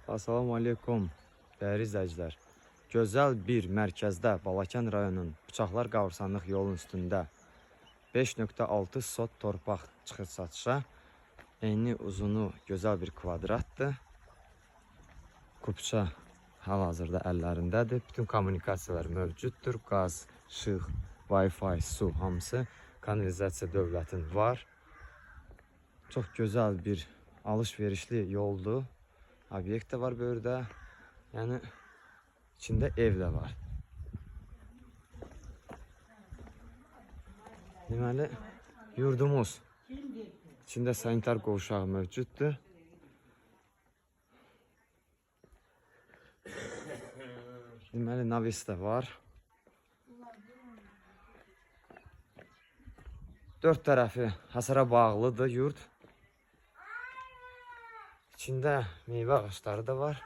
Assalamu aleykum, dəyərli izləyicilər. Gözəl bir mərkəzdə Balakən rayonunun Bıçaqlar Qavursanlıq yolun üstündə 5.6 sot torpaq çıxır satışa. Eni uzunu gözəl bir kvadratdır. Kupça hal-hazırda əllərindədir. Bütün kommunikasiyalar mövcuddur. Qaz, işıq, Wi-Fi, su hamısı. Kanalizasiya dövlətin var. Çox gözəl bir alış-verişli yoldur. Obyekt də var böyürdə. Yəni içində ev də var. Deməli, yurdumuz içində sanitar qovşağı mövcuddur. Deməli, navis də var. Dörd tərəfi hasara bağlıdır yurt. İçində meyvə ağaçları da var.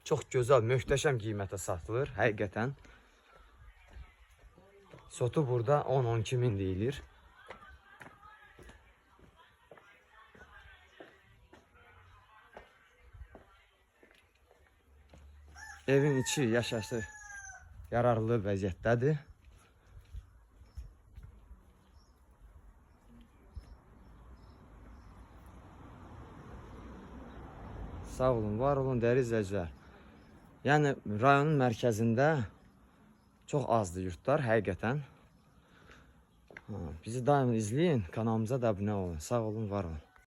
Çox gözəl, möhtəşəm qiymətə satılır, həqiqətən. Sotu burada 10-12 min deyilir. Evin içi yaşayışı yararlı vəziyyətdədir. Sağ olun, var olun, dəyərli izləyicilər. Yəni, rayonun mərkəzində çox azdır yurtlar, həqiqətən. Bizi daim izləyin, kanalımıza da abunə olun. Sağ olun, var olun.